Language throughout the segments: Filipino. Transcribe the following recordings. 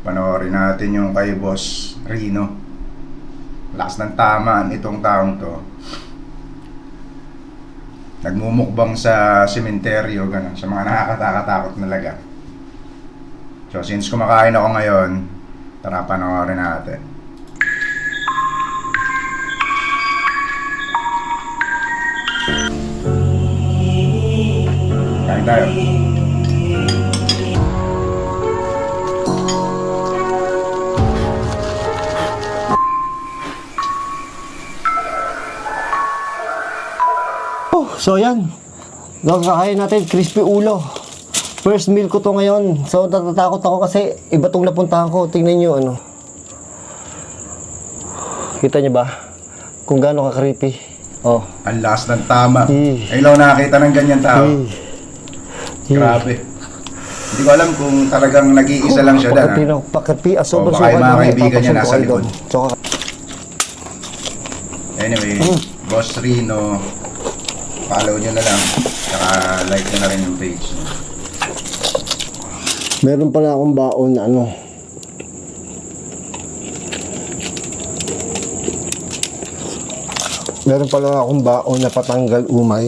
Panoorin natin yung kay Boss Rino. Lakas ng tamaan itong taong to. Nagmumukbang sa sementeryo, ganun, sa mga nakakatakot na laga. So since kumakain ako ngayon, tara panoorin natin. Kain tayo. So yan, nakakain natin crispy ulo. First meal ko to ngayon. So natatakot ako kasi iba tong napuntahan ko. Tingnan nyo ano. Kita nyo ba? Kung gaano ka-creepy. Oh. Ang last ng tama. Ayaw nakakita ng ganyan tao. Grabe. Hindi ko alam kung talagang nag-iisa lang siya dyan. Pakati, o baka yung mga kaibigan niya nasa likod. Anyway, Boss Rino, follow nyo na lang, saka like nyo na rin yung page nyo. Meron pala akong baon na ano. Meron pala akong baon na patanggal umay.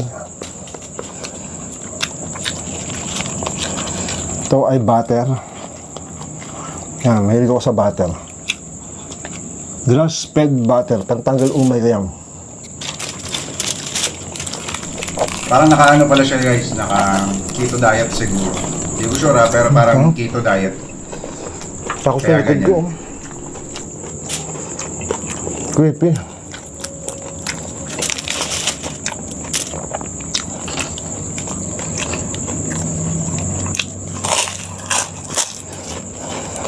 Ito ay butter. Yan, mahilig ako sa butter. Grass-fed butter, pantanggal umay ko yan. Parang naka-ano pala siya guys, naka-keto diet siguro. Hindi ko sure pero parang keto diet. Ako sa likod ko. Creepy.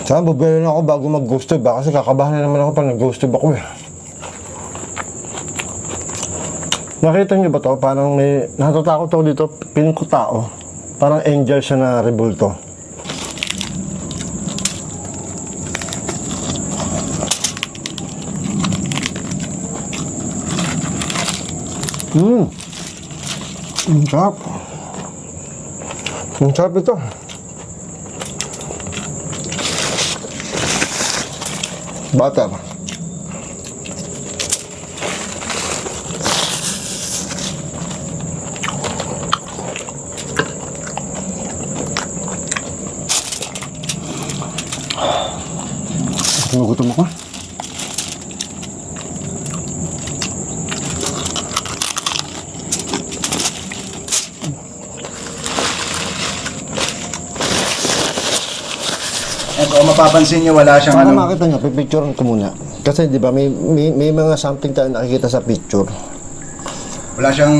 Saan bubili na ako bago mag-ghost tube ba? Kasi kakabahan na naman ako pag nag-ghost tube ako eh. Nakita niyo ba to? Parang may natatakot ako dito. Piling ko tao. Parang angel siya na rebulto. Ang sarap. Ang sarap ito. Butter. Nagutom ako. Kung mapapansin nyo, wala siyang ano. Para makita nyo, pipicturean ko muna. Kasi di ba may mga something tayo nakikita sa picture. Wala siyang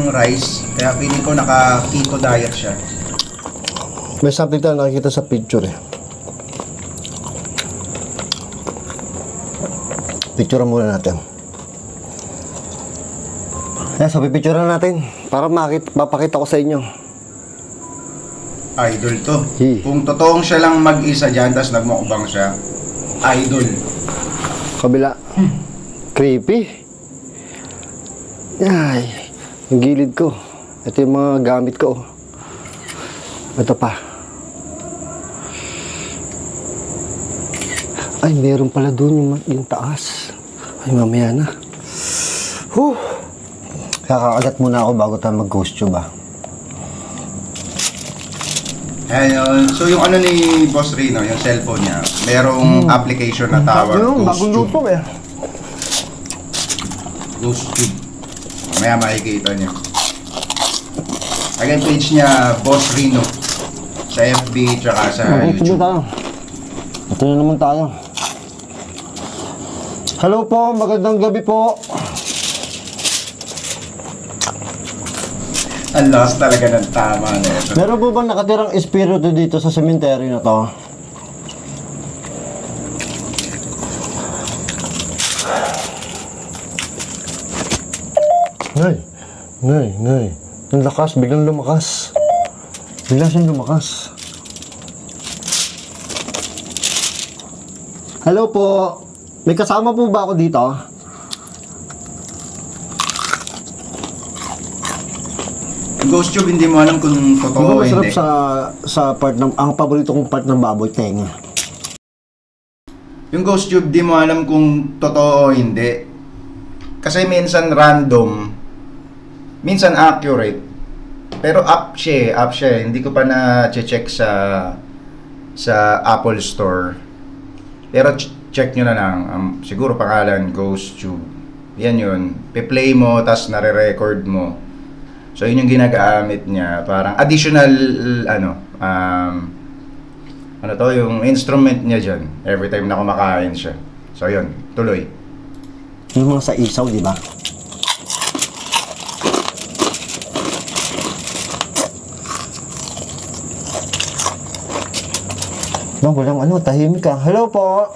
rice, kaya piling ko naka-keto diet siya. May something tayo nakikita sa picture eh. Picturean muna natin. Ayan, so pipicturean natin para mapakita ko sa inyo. Idol to. Kung totoong siya lang mag-isa dyan, tapos nagmukbang siya, idol. Kabila. Creepy. Ay, yung gilid ko. Ito yung mga gamit ko. Ito pa. Ay, meron pala dun yung taas. Ay, mamaya na. Kakakagat muna ako bago tayo mag-ghost tube ah. Ayun. So yung ano ni Boss Rino, yung cellphone niya, merong application na tawag Ghost Tube. Ghost Tube. Mamaya makikita niyo. Again, page niya, Boss Rino. Sa FB, tsaka sa YouTube. Ito na naman tayo. Hello po, magandang gabi po. Ang lost talaga ng tama na ito. Meron po bang nakatirang espiritu dito sa cemetery na to? Ngay. Ang lakas, biglang lumakas. Biglang siyang lumakas. Hello po. May kasama po ba ako dito? Ghost Tube, hindi mo alam kung totoo o hindi. Masarap sa part ng, ang paborito kong part ng baboy, tenga. Yung ghost tube, di mo alam kung totoo o hindi. Kasi minsan random, minsan accurate. Pero up siya. Hindi ko pa na-check sa Apple Store. Pero check nyo na lang. Siguro pangalan, ghost tube. Yan yun. Pe-play mo, tas nare-record mo. So yun yung ginagamit niya. Parang additional, yung instrument niya dyan. Every time na kumakain siya. So yun, tuloy. Yung mga sa isaw, di ba? No, walang tahimik ka. Hello po.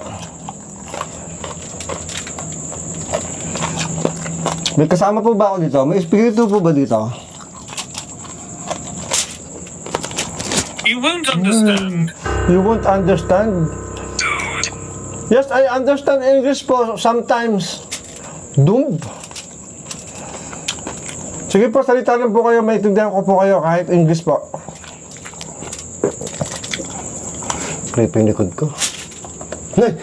May kasama po ba ako dito? May espiritu po ba dito? You won't understand. You won't understand? Yes, I understand English po sometimes. Dumb. Sige po, salita lang po kayo. Maintindihan ko po kayo kahit English po. Creepy yung likod ko. Nay!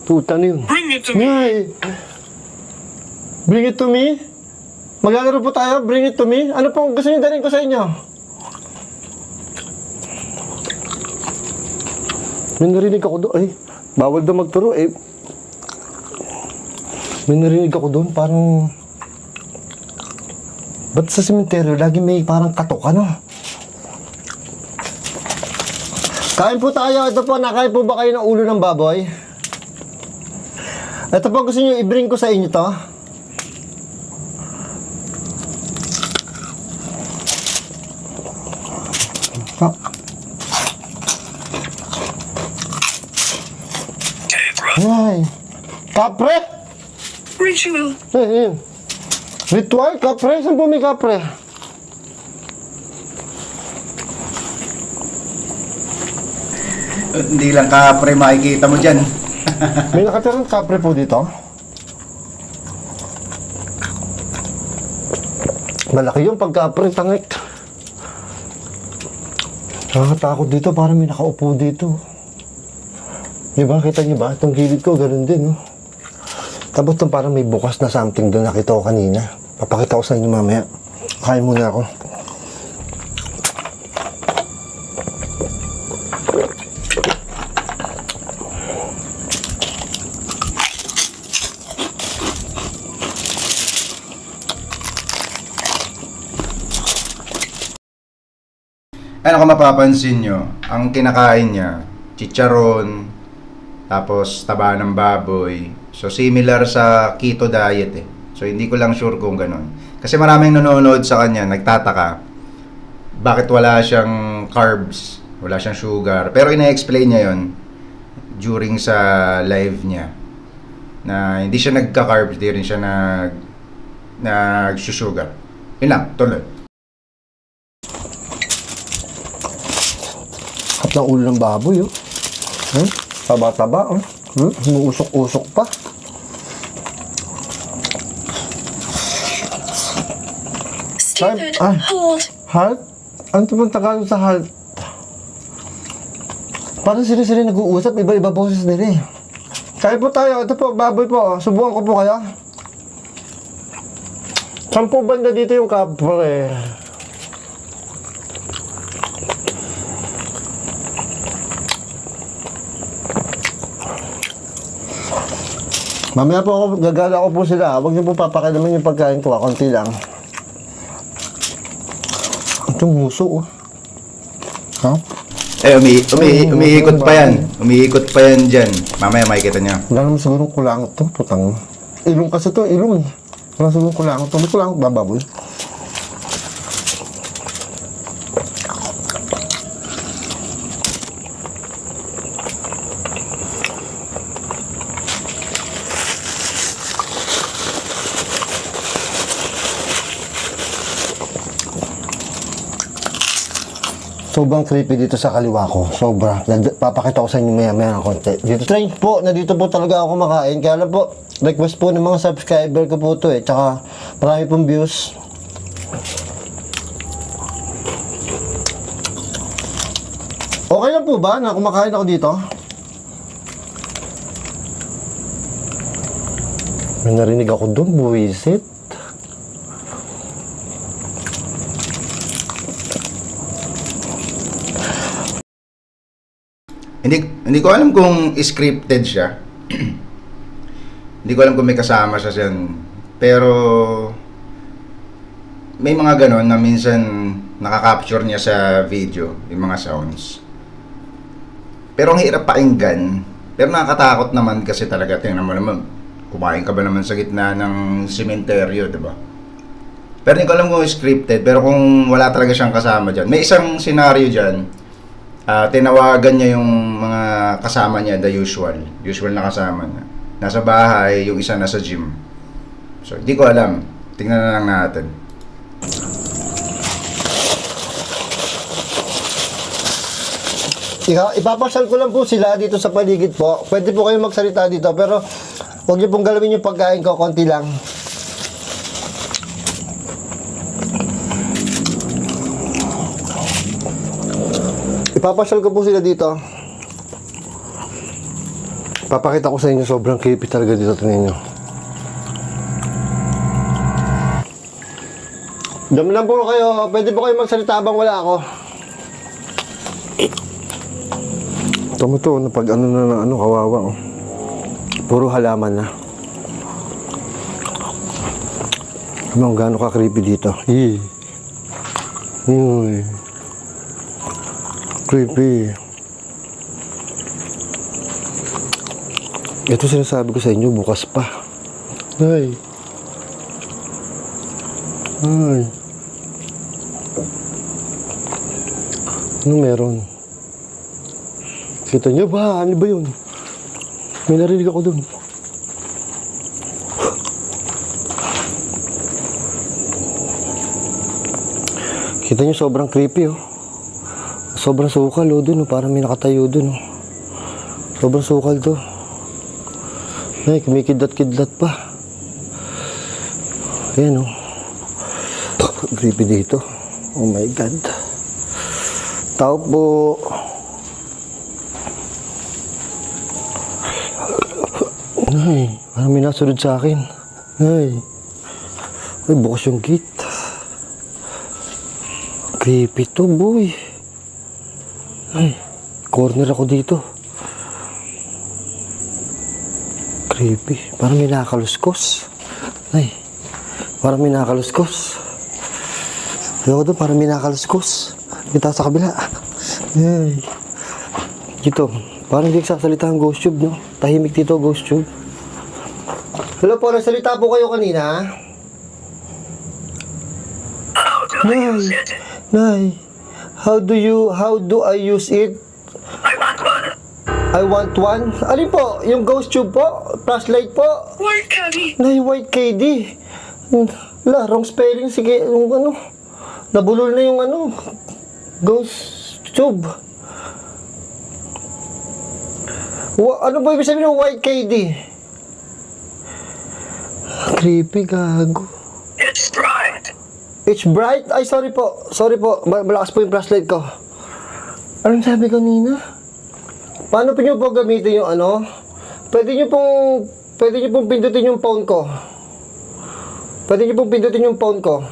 Puta na yun. Bring it to me. Nay! Bring it to me? Maglalaro po tayo? Bring it to me? Ano po gusto niyo dalhin ko sa inyo? May narinig ako doon. Ay, bawal daw magturo eh. May narinig ako doon. Parang... Ba't sa sementeryo lagi may parang katok, ano? Kain po tayo. Ito po, nakain po ba kayo ng ulo ng baboy? Ito po, gusto niyo i-bring ko sa inyo to? Ay, kapre? Ritual. Eh. Ritual? Kapre? Saan po may kapre? Hindi lang kapre makikita mo dyan. May nakatirang kapre po dito? Malaki yung pagkapre, tangik. Nakakatakot dito, parang may nakaupo dito. Diba, kita niyo ba? Itong gilid ko, ganun din, no? Tapos itong parang may bukas na something doon nakita ko kanina. Papakita ko sa inyo mamaya. Kain muna ako. Ano kung mapapansin nyo, ang kinakain niya, chicharon, tapos taba ng baboy. So similar sa keto diet eh. So hindi ko lang sure kung ganun. Kasi maraming nanonood sa kanya, nagtataka bakit wala siyang carbs, wala siyang sugar. Pero ina-explain niya yon during sa live niya. Na hindi siya nagka-carbs, hindi rin siya nag-sugar. Yun lang, tuloy. At ng ulo ng baboy, oh. Taba-taba, oh. Umuusok-usok pa. Stephen, Ay. hold. Halt? Ano ito bang Tagalog sa halt? Parang sila-sila nag-uusap, iba-iba boses nila eh. Kaya po tayo, ito po, baboy po, oh. Subukan ko po kayo. Saan po banda dito yung kapre? Mamaya po ako, gagala ko po sila. Huwag niyo po papakilaman yung pagkain ko. Konti lang. Itong muso, oh. Ha? Eh, umiikot pa yan. Umiikot pa yan dyan. Mamaya makikita niya. Wala naman sigurong kulangot to. Putang. Ilong kasi to, ilong. Wala sigurong kulangot to. May kulangot ba, baboy? Sobrang creepy dito sa kaliwa ko. Sobra. Papakita ko sa inyo maya-maya ng konti. Dito strange po. Nandito po talaga ako kumakain. Kaya lang po, request po ng mga subscriber ko po to eh. Tsaka marami pong views. Okay lang po ba na kumakain ako dito? May narinig ako doon, buwisit. Hindi ko alam kung scripted siya. Hindi ko alam kung may kasama siya dyan. Pero may mga ganon na minsan nakaka-capture niya sa video, yung mga sounds. Pero ang hirap pakinggan. Pero nakakatakot naman kasi talaga. Tingnan mo naman, kumain ka ba naman sa gitna ng sementeryo, di ba? Pero hindi ko alam kung scripted. Pero kung wala talaga siyang kasama dyan. May isang scenario dyan. Tinawagan niya yung mga kasama niya, the usual na kasama niya. Nasa bahay, yung isa nasa gym. So, hindi ko alam. Tingnan na lang natin. Ipapasal ko lang po sila dito sa paligid po. Pwede po kayong magsalita dito, pero huwag niyo pong galawin yung pagkain ko, konti lang. Ipapasal ko po sila dito. Papakita ko sa inyo, sobrang creepy talaga dito. Tingnan nyo. Dami lang po kayo. Pwede po kayo magsalita habang wala ako. Tama to, pag kawawa. Oh. Puro halaman na. Ano, gaano ka creepy dito. Uy. Creepy. Ito sinasabi ko sa inyo, bukas pa. Ay. Ano meron? Kita nyo ba? Ano ba yun? May narinig ako dun. Kita nyo, sobrang creepy, oh. Sobrang sukal, oh, dun, oh. Parang may nakatayo dun, oh. Sobrang sukal to. Ay, kumikidlat-kidlat pa. Ayan, oh. Creepy dito. Oh my God. Tao po. Ay, parang may nasunod sa akin. Ay, bukas yung gate. Creepy to, boy. Ay, corner ako dito. Creepy. Parang may nakakaluskos. Ay, parang may nakakaluskos. Ayoko doon, parang may nakakaluskos. Kita sa kabila. Ay, dito. Parang hindi nagsasalita ang ghost tube, no? Tahimik dito, ghost tube. Hello po, nagsalita po kayo kanina. Nay, how do I use it? I want one. Alin po? Yung ghost tube po? Flashlight po? White KD. Nay, white KD. Wrong spelling. Sige, yung ano. Nabulol na yung ano. Ghost tube. Ano ba ibig sabihin ng white KD? Creepy, gago. It's bright. It's bright? Ay, sorry po. Sorry po. Malakas po yung flashlight ko. Anong sabi kanina? Paano po nyo po gamitin yung ano? Pwede nyo pong pindutin yung phone ko. Pwede nyo pong pindutin yung phone ko.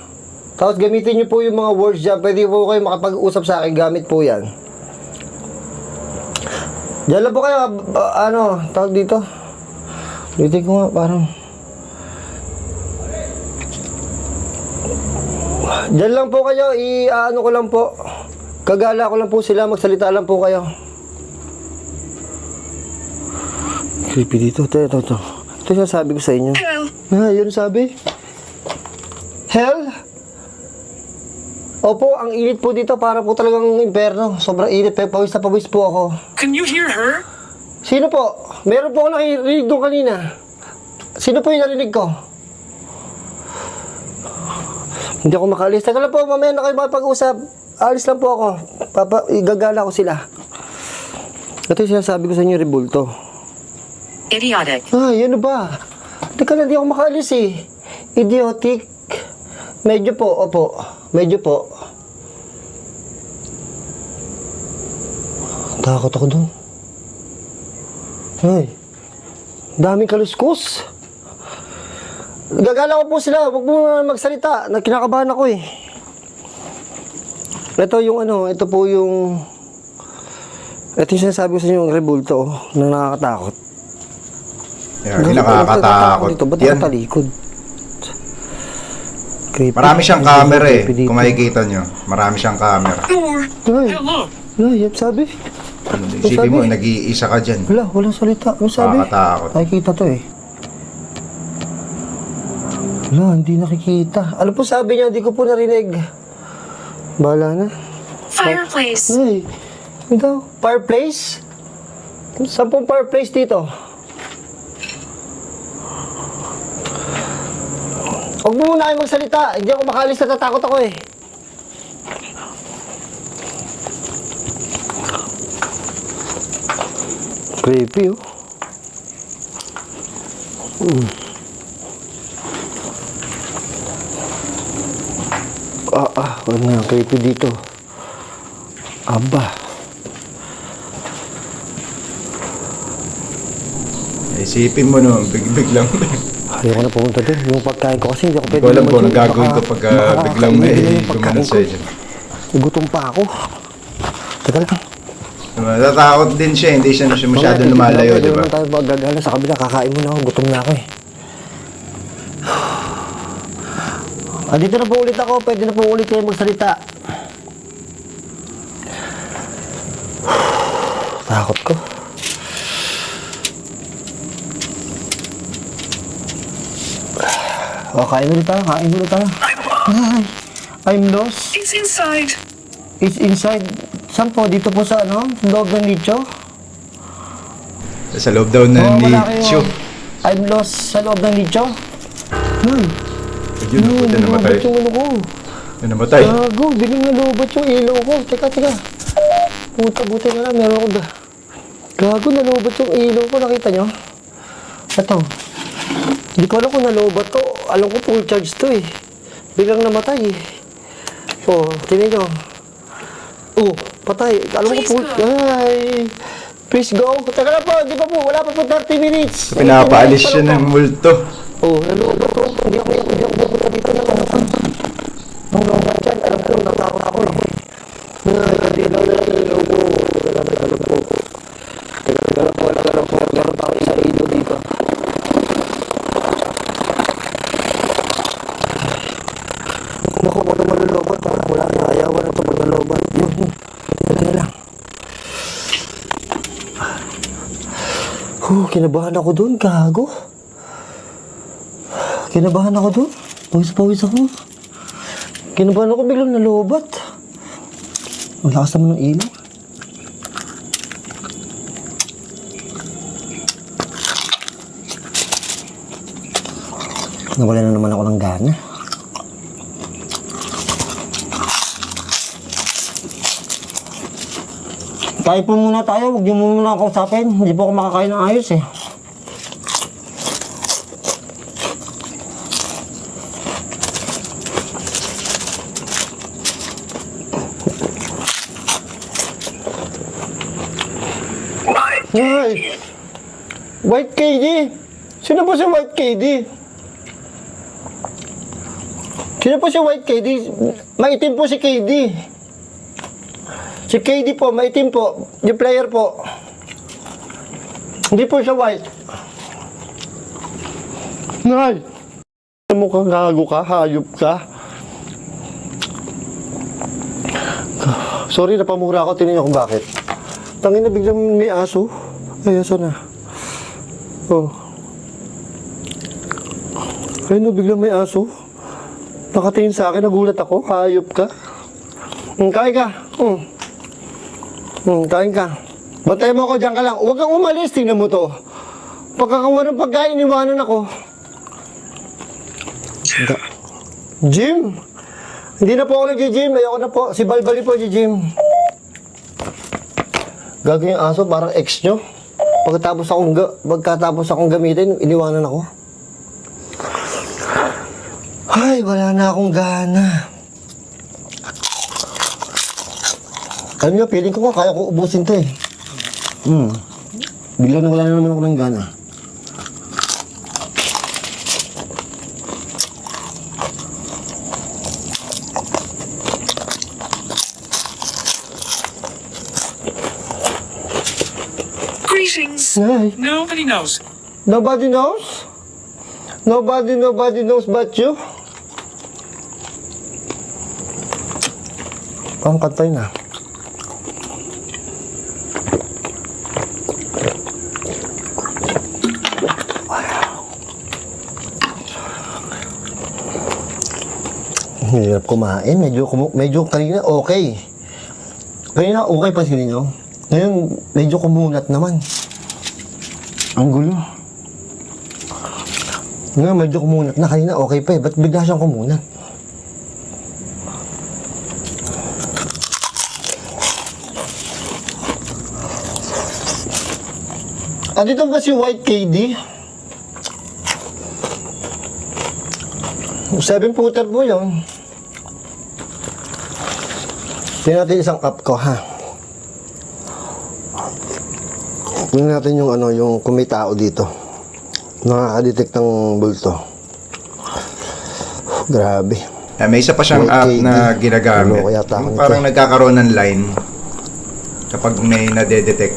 Tapos gamitin nyo po yung mga words dyan. Pwede po kayo makapag-usap sa akin. Gamit po yan. Diyan lang po kayo, tawag dito. Dito ko nga, parang. Diyan lang po kayo, ko lang po. Kagala ko lang po sila, magsalita lang po kayo. Creepy dito, ito yung sabi ko sa inyo. Hell. Yun sabi. Hell? Opo, ang init po dito, para po talagang imperno. Sobrang init, pawis na pawis po ako. Can you hear her? Sino po? Meron po ako nakirinig doon kanina. Sino po yung narinig ko? Hindi ako makaalis. Teka lang po, mamaya na kayo makapag-usap. Alis lang po ako. Igagala ko sila. Ito yung sinasabi ko sa inyo, Rebulto. Idiotic. Ano ba? Teka lang, di ako makaalis eh. Idiotic. Medyo po, opo. Medyo po. Takot ako doon. Ay, daming kaluskos. Gagala ko po sila. Huwag mo na magsalita. Kinakabahan ako eh. Ito yung ano, ito po yung... Ito yung sinasabi ko sa inyo, yung rebulto, na nakakatakot. Yan, nakakatakot. Dito, ba't Yan. nakatalikod? Creepy. Marami siyang camera eh. Creepy dito. Kung makikita nyo. Marami siyang camera. Door. Ay, Hello. ay, sabi. Isipin mo, nag-iisa ka dyan. Wala, walang salita. Ano sabi? Nakakatakot. Nakikita to eh. Wala, hindi nakikita. Ano po sabi niya? Hindi ko po narinig. Bahala na. Fireplace. Ay, ano daw? Fireplace? Saan pong fireplace dito? Huwag mo muna kayo magsalita. Hindi ako makalis, natatakot ako eh. Creepy oh. Wala na, creepy dito. Aba. Isipin mo no, biglang. Ayoko na pumunta doon. Yung pagkain ko kasi hindi ako Hindi ko alam kung anong naman dun. gagawin ko Baka- pag baka biglang kakainin may nila yung pagkain gumanon ko. sa'yo dyan. Gutom pa ako. Teka lang. Natatakot din siya, hindi siya masyadong lumalayo, di ba? Hindi naman tayo magagala sa kabila. Kakain muna ako. Gutom na ako eh. Dito na po ulit ako. Pwede na po ulit kayo magsalita. Takot ko. Kain ulit tayo. Kain ulit tayo. Ay, I'm lost. It's inside. It's inside. Saan po? Dito po sa ano? Loob ng nicho? Sa loob daw na Oo, ni malaki Chu. yun. I'm lost sa loob ng nicho? Yun, buti namatay. Nalubat yung ano ko. Namatay. Gago, biling nalubat yung ilaw ko. Teka. Puta, buti na lang. Meron ko da. Gago, nalubat yung ilaw ko. Nakita nyo? Ito. Hindi ko alam kung nalubat to. Alam ko full charge to eh. Biglang namatay eh. Oh, tingnan nyo. Oh, patay. Alam ko Please full... go. Ay. Please go. Teka lang po, di pa po. Wala pa po 30 minutes. Pinapaalis siya ng multo. Oh, nalubat to. Hindi ako pupunta dito na ano. Nung naman dyan, alam ko, natakot ako eh. Hindi lang na ilaw ko. Alam po. Alam po. Meron pa ako isa ilaw dito. Naku, wala malulubat ha. Wala na, ayawan na ito pag nalubat. Yun. Ito lang. Kinabahan ako doon, gago. Kinabahan ako doon. Pawis ako. Kinabahan ako, biglang nalubat. Ang lakas naman ng ilaw. Nawala na naman ako ng gana. Kain po muna tayo, huwag niyo muna ako kausapin. Hindi po ako makakain ng ayos eh. Ay! White KD! Sino po si White KD? Sino po si White KD? Maitim po si KD. Si KD po, maitim po. Yung player po. Hindi po siya white. Nay! Mukhang gago ka, hayop ka. Sorry, napamura ako. Tingnan niyo kung bakit. Tangin na biglang may aso. Ay, aso na. Oh. Ayun na, biglang may aso. Nakatingin sa akin, nagulat ako. Hayop ka. Kain ka. Kain ka. Bantay mo ako, dyan ka lang. Huwag kang umalis, tingnan mo to. Pagkakawa ng pagkain, iniwanan ako. Jim? Hindi na po ako nag-gym. Ayoko na po. Si Balbali po nag-gym. Gagawin yung aso, parang ex nyo. Pagkatapos akong gamitin, iniwanan ako. Ay, wala na akong gana. Alam nyo, feeling ko kaya ko ubusin to eh. Bigla na wala na naman ako ng gana. Greetings. Nay, Nobody knows. nobody knows? Nobody knows but you? Parang kantay na. Hirap kumain. Medyo kanina okay. Kanina okay pa sila nyo. Ngayon, medyo kumunat naman. Ang gulo. Ngayon, medyo kumunat na. Kanina okay pa eh. Ba't bigla siyang kumunat? Dito ba si White KD? 7-footer po yun. Tingnan natin isang app ko, ha? Tingnan natin yung ano, yung kung may tao dito. Nakaka-detect ng bulto. Grabe. May isa pa siyang White app KD. na ginagamit. Ano, kaya takot Yung parang ito. nagkakaroon ng line kapag may nadedetect.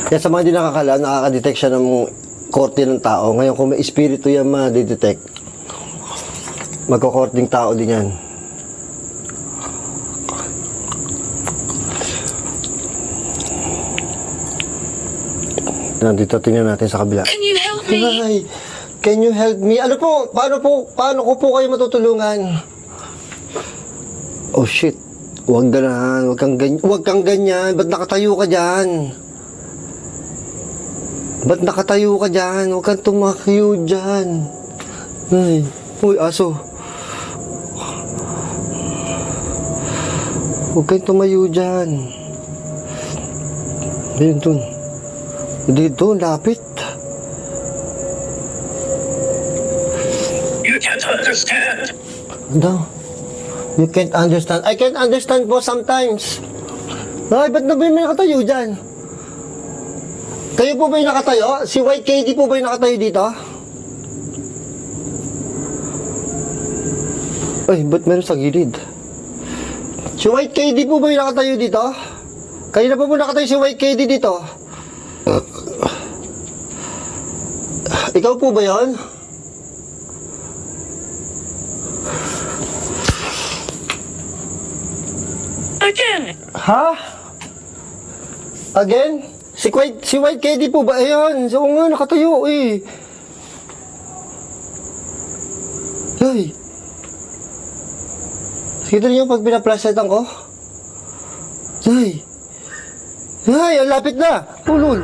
Kaya sa mga hindi nakakala, nakaka-detect siya ng korte ng tao. Ngayon, kung may espiritu yan ma-detect, magkakorting tao din yan. Nandito, tingnan natin sa kabila. Can you help me? Hi, can you help me? Ano po? Paano ko po kayo matutulungan? Oh shit. Huwag ganahan. Huwag kang ganyan. Ba't nakatayo ka dyan? Ba't nakatayo ka dyan? Huwag kang tumakyo dyan. Ay, uy, aso. Huwag kang tumayo dyan. Dito. Dito, lapit. You can't understand. Ano? You can't understand. I can't understand po sometimes. Ay, ba't na ba yung nakatayo dyan? Kayo po ba yung nakatayo? Si White KD po ba yung nakatayo dito? Ay, ba't meron sa gilid? Si White KD po ba yung nakatayo dito? Kayo na po ba nakatayo si White KD dito? Ikaw po ba yun? Again. Ha? Again? Si White KD po ba? Ayan. So nga, nakatayo eh. Ay. Kita niyo pag pinaplasetan ko? Ay. Ay, ang lapit na. Ulol.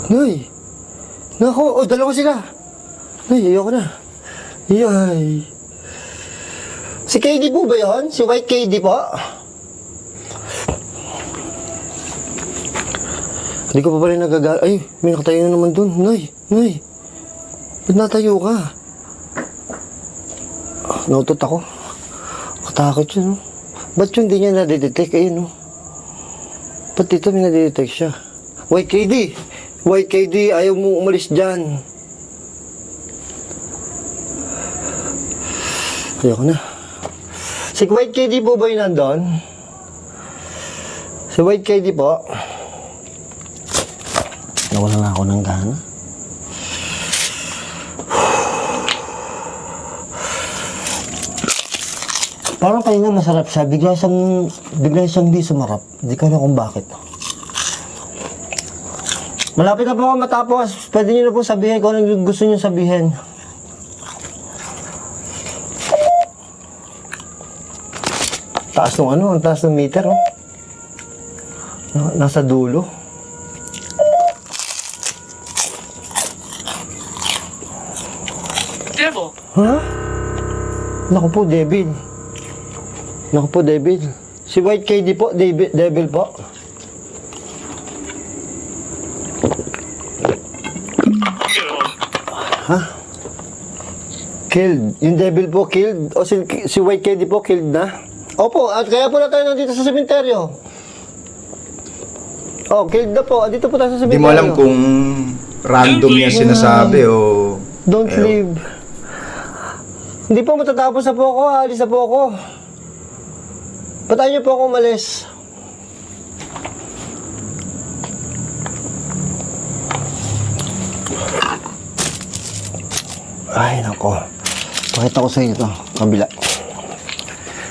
Ay. Nako, oh, dalawa sila. Ay, ayoko na. Ay. Si KD po ba yun? Si White KD po? Hindi ko pa pala nagagal. Ay, may nakatayo na naman dun. Nay. Ba't natayo ka? Nautot ako. Katakot yun, no? Ba't yun di niya nadidetect? Ayun, no? Ba't dito may nadidetect siya? White KD, ayaw mo umalis dyan. Ayoko na. Si White KD po ba yun nandun? Si White KD po. Nawalan na ako ng gana. Parang kanina masarap siya. Bigla siyang di sumarap. Hindi ko alam kung bakit. Malapit na po ako matapos. Pwede niyo na po sabihin kung anong gusto niyo sabihin. Taas ng ano? Ang taas ng meter, oh. Nasa dulo. Devil. Ha? Naku po, devil. Naku po, devil. Si White KD po, devil po. Ha? Killed. Yung devil po, killed. O si White KD po, killed na. Opo, at kaya po na tayo nandito sa sementeryo. Oh, killed na po. Dito po tayo sa Hindi sementeryo. mo alam kung random niya sinasabi o... Don't leave. Hindi po, matatapos na po ako. Alis na po ako. Ba't ayaw niyo po ako umalis? Ay, nako. Pakita ko sa inyo ito. Kabila.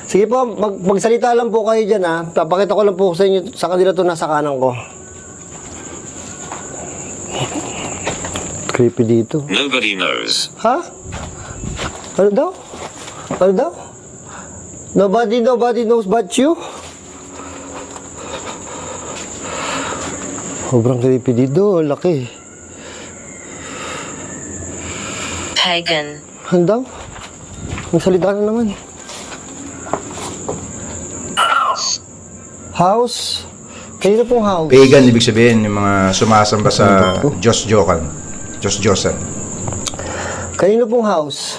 Sige po, magsalita lang po kayo dyan, ha. Papakita ko lang po sa inyo. Sa kanila ito nasa kanan ko. Creepy dito. Nobody knows. Ha? Ano daw? Ano daw? Nobody knows but you? Sobrang creepy dito. Laki. Pagan. Ano daw? Magsalita na naman. House? Kanino pong house? Pagan, ibig sabihin, yung mga sumasamba sa Diyos-Diyosan. Diyos-Diyosan. Kanino pong house?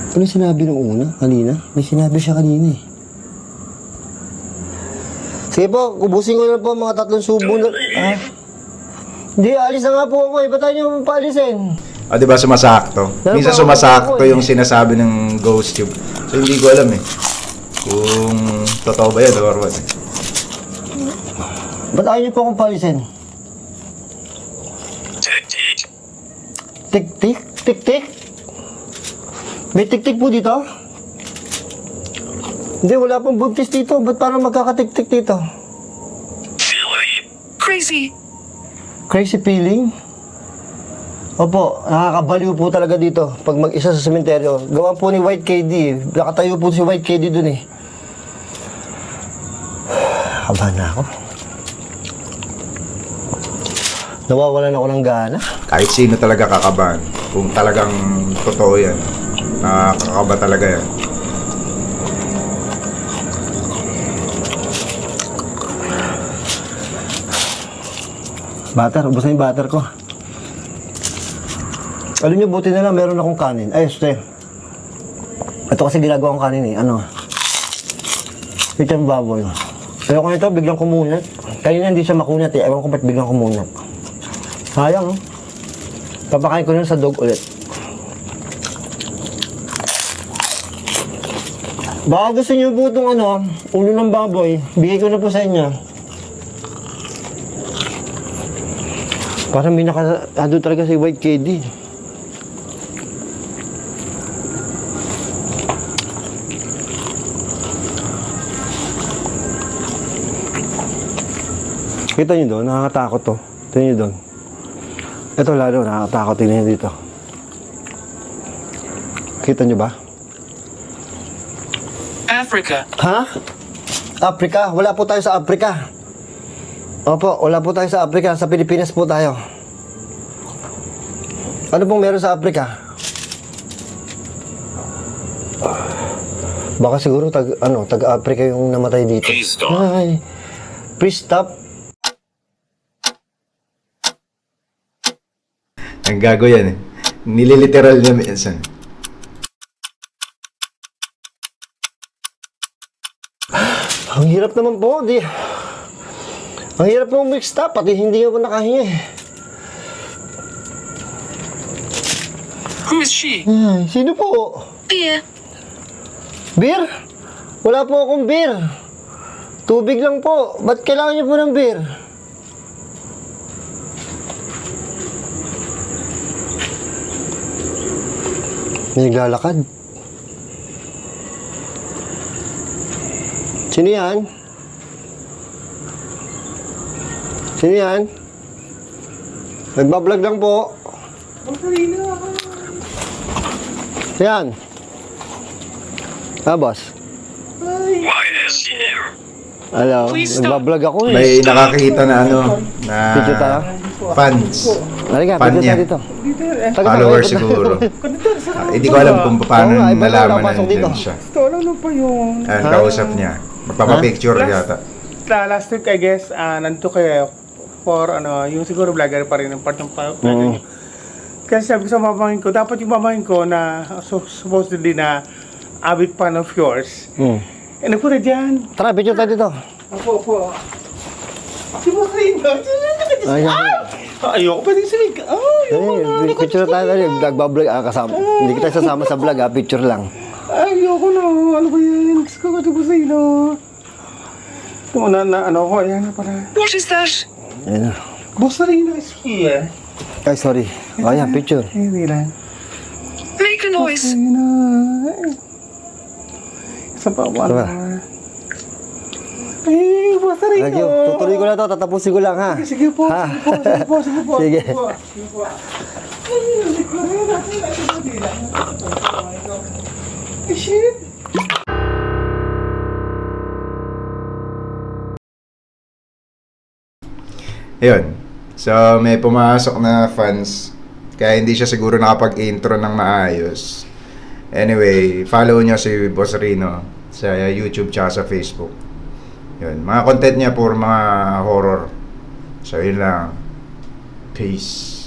Ano sinabi nung una? Kanina? May sinabi siya kanina eh. Sige po, kubusin ko na po mga 3 subo na... Ah? Hindi, alis na nga po ako eh. Ba't tayo niyo paalisin? Ah, di ba sumasakto? Minsan sumasakto yung sinasabi ng ghost tube. So, hindi ko alam eh. Kung totoo ba yan or what eh. Ba't ayaw niyo po akong paalisin? Tik-tik? Tik-tik? May tik-tik po dito? Hindi, wala pong buntis dito. Ba't parang magkakatik-tik dito? Crazy. Crazy feeling? Opo, nakakabaliw po talaga dito pag mag-isa sa sementeryo. Gawa po ni White KD. Nakatayo po si White KD dun eh. Kaba na ako. Nawawalan ako ng gana. Kahit sino talaga kakabahan. Kung talagang totoo yan. Nakakaba talaga yan. Butter, ubos na yung butter ko. Alam niyo, buti na lang meron akong kanin. Ay, este. Ito kasi ginagawa kong kanin eh. Ano? Ito yung baboy. Ayoko nito, biglang kumunat. Kanina hindi siya makunat eh. Ewan ko ba't biglang kumunat. Sayang, oh. Papakain ko na sa dog ulit. Baka gusto niyo po itong ano, ulo ng baboy. Bigay ko na po sa inyo. Parang may nakado talaga si White KD. Kita nyo doon, nakakatakot to. Tingnan nyo doon. Ito lalo, nakakatakot. Tingnan nyo dito. Kita nyo ba? Africa. Ha? Africa? Wala po tayo sa Africa. Opo, wala po tayo sa Africa. Sa Pilipinas po tayo. Ano pong meron sa Africa? Baka siguro taga-Africa yung namatay dito. Please stop. Ay, please stop. Ang gago yan eh. Nililiteral niya minsan. Ang hirap naman po, di. Ang hirap po mag-stop, pati hindi ako nakahinga eh. Who is she? Sino po? Beer. Beer? Wala po akong beer. Tubig lang po. Ba't kailangan niyo po ng beer? May naglalakad. Sino yan? Sino yan? Nagbablog lang po. Yan. Ah, boss. Why is here? Hello, Please stop. nagbablog ako eh. May nakakita na ano, na Video tayo? fans. Halika, Fan video niya. tayo dito. Follower siguro. Hindi ko alam kung paano Oo nga, iba na, nalaman na napasok dito. nandyan siya. So, ano pa yung... Ayan, kausap niya. Magpapapicture yata. Last week, I guess, nandito kayo for, yung siguro vlogger pa rin, ang part ng vlogger niyo. Kasi sabi ko sa mamangin ko, dapat yung mamangin ko na supposedly na avid fan of yours. Eh, nagpunta dyan. Tara, video tayo dito. Opo. Si Boss Rino. Ayoko pa din si Mika. Dali, picture tayo dali. Nagbablog, kasama. Hindi kita sasama sa vlog, picture lang. Ayoko na. Ano ba yan? Gusto ko si Boss Rino. Ano ko, ayan na pala. What is that? Ayan na. Boss Rino is here. Ay, sorry. Ayan, picture. Hindi lang. Make a noise. Rino. Isa pa, one Diba? more. Ay, Boss Rino. Thank you. Tutuloy ko na to, tatapusin ko lang ha. Sige po, Ha? sige po, sige po. Sige. Sige po. Ay, hindi ko rin natin. Ay, shit. Ayun. So, may pumasok na fans. Kaya hindi siya siguro nakapag-intro ng maayos. Anyway, follow nyo si Boss Rino sa YouTube tsaka sa Facebook. Yun. Mga content niya puro mga horror. So, yun lang. Peace.